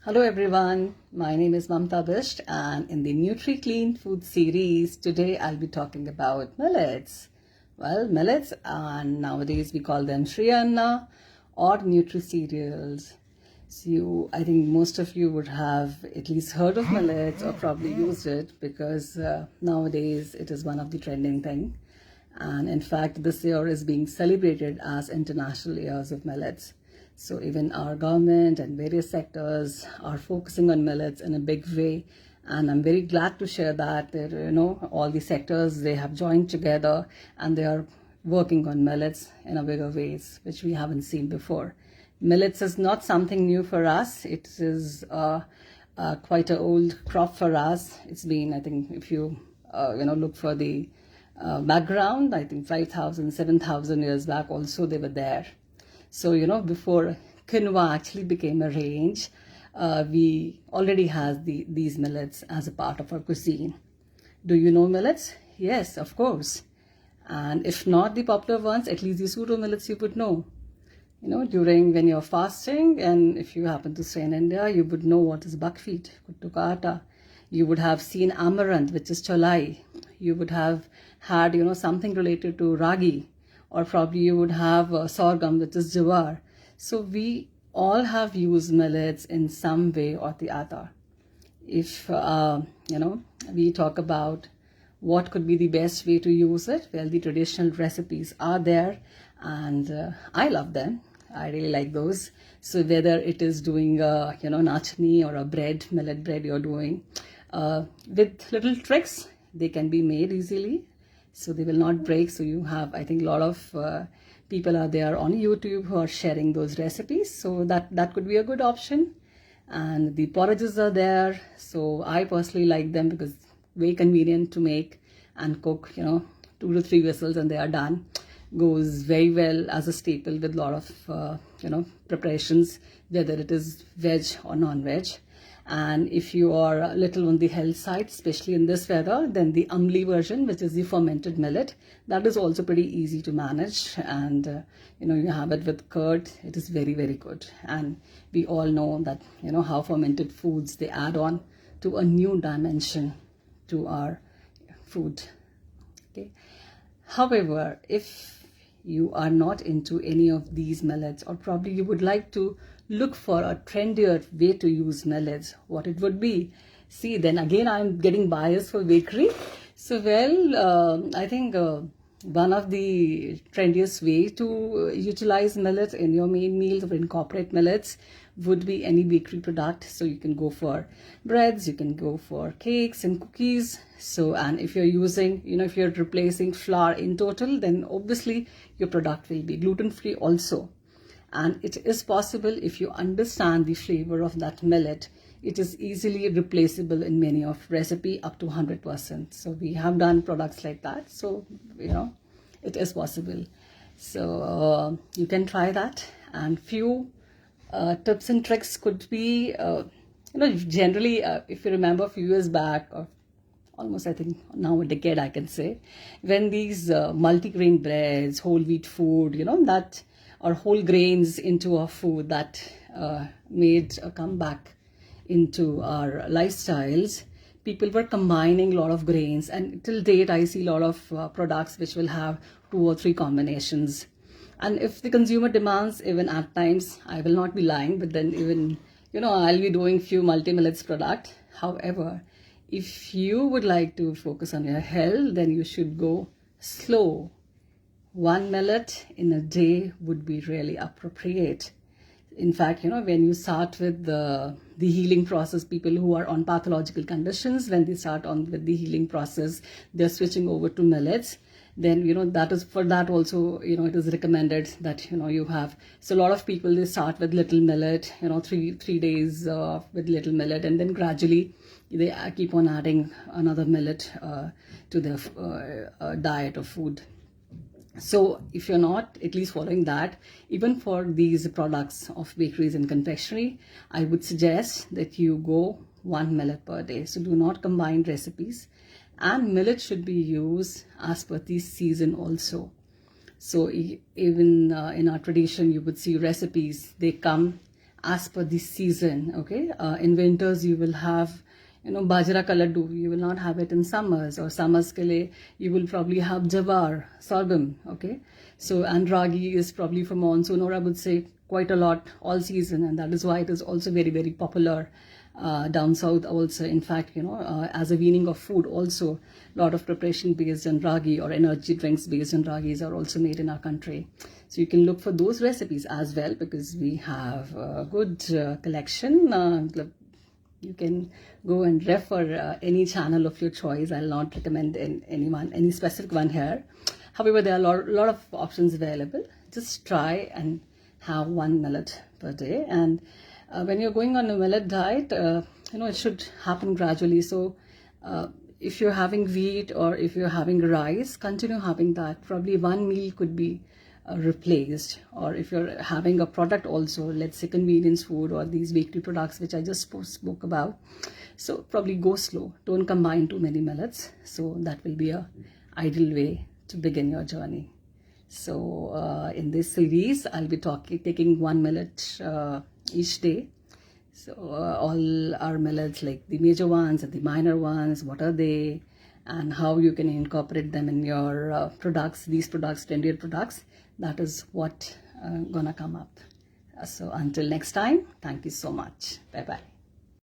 Hello everyone, my name is Mamta Bisht, and in the Nutri-Clean Food series, today I'll be talking about millets. Well, millets, and nowadays we call them Shri Anna or Nutri cereals. So I think most of you would have at least heard of millets or probably used it because nowadays it is one of the trending thing. And in fact, this year is being celebrated as International Years of Millets. So even our government and various sectors are focusing on millets in a big way. And I'm very glad to share that, all the sectors, they have joined together and they are working on millets in a bigger ways, which we haven't seen before. Millets is not something new for us. It is quite an old crop for us. It's been, I think, if you, look for the background, I think 5,000, 7,000 years back also they were there. So, before quinoa actually became a range, we already had these millets as a part of our cuisine. Do you know millets? Yes, of course. And if not the popular ones, at least the pseudo millets you would know. During when you're fasting, and if you happen to stay in India, you would know what is buckwheat, kuttu ka atta. You would have seen amaranth, which is cholai. You would have had, something related to ragi, or probably you would have sorghum, which is jawar. So we all have used millets in some way or the other. If, we talk about what could be the best way to use it, well, the traditional recipes are there, and I love them. I really like those. So whether it is doing a, nachni or a bread, millet bread you're doing, with little tricks, they can be made easily. So they will not break. So you have, I think, a lot of people are there on YouTube who are sharing those recipes. So that could be a good option. And the porridges are there. So I personally like them because very convenient to make and cook, 2 to 3 whistles and they are done. Goes very well as a staple with a lot of, preparations, whether it is veg or non-veg. And if you are a little on the health side, especially in this weather, then the amli version, which is the fermented millet, that is also pretty easy to manage. And, you have it with curd. It is very, very good. And we all know that, how fermented foods, they add on to a new dimension to our food. Okay. However, if you are not into any of these millets, or probably you would like to look for a trendier way to use millets, what it would be. See, then again, I'm getting biased for bakery. So, well, I think one of the trendiest way to utilize millets in your main meals or incorporate millets would be any bakery product. So you can go for breads, you can go for cakes and cookies. So, and if you're using, if you're replacing flour in total, then obviously your product will be gluten-free also. And it is possible if you understand the flavor of that millet, it is easily replaceable in many of recipe up to 100%. So we have done products like that. So, it is possible. So you can try that. And few tips and tricks could be, generally, if you remember a few years back, or almost I think now a decade I can say, when these multigrain breads, whole wheat food, that, or whole grains into our food that made a comeback into our lifestyles, people were combining a lot of grains, and till date I see a lot of products which will have 2 or 3 combinations. And if the consumer demands, even at times, I will not be lying, but then even, I'll be doing few multi-millets product. However, if you would like to focus on your health, then you should go slow. 1 millet in a day would be really appropriate. In fact, when you start with the healing process, people who are on pathological conditions, when they start on with the healing process, they're switching over to millets. Then, that is for that also, it is recommended that, you have. So a lot of people, they start with little millet, 3 days with little millet, and then gradually they keep on adding another millet to their diet or food. So if you're not at least following that, even for these products of bakeries and confectionery, I would suggest that you go 1 millet per day. So do not combine recipes. And millet should be used as per the season also. So even in our tradition, you would see recipes, they come as per the season. Okay, in winters you will have bajra colored dough. You will not have it in summers, or summers ke liye you will probably have jawar, sorghum. Okay, so and ragi is probably for monsoon, or I would say quite a lot all season, and that is why it is also very, very popular down south also. In fact, as a weaning of food also, a lot of preparation based on ragi or energy drinks based on ragis are also made in our country. So you can look for those recipes as well, because we have a good collection. You can go and refer any channel of your choice. I'll not recommend any specific one here. However, there are a lot of options available. Just try and have one millet per day. And when you're going on a millet diet, it should happen gradually. So if you're having wheat or if you're having rice, continue having that. Probably one meal could be replaced. Or if you're having a product also, let's say convenience food or these bakery products which I just spoke about, so probably go slow. Don't combine too many millets. So that will be a ideal way to begin your journey. So in this series, I'll be taking one millet each day. So all our millets, like the major ones and the minor ones, what are they, and how you can incorporate them in your products, these products, trendier products. That is what gonna come up. So until next time, thank you so much. Bye bye.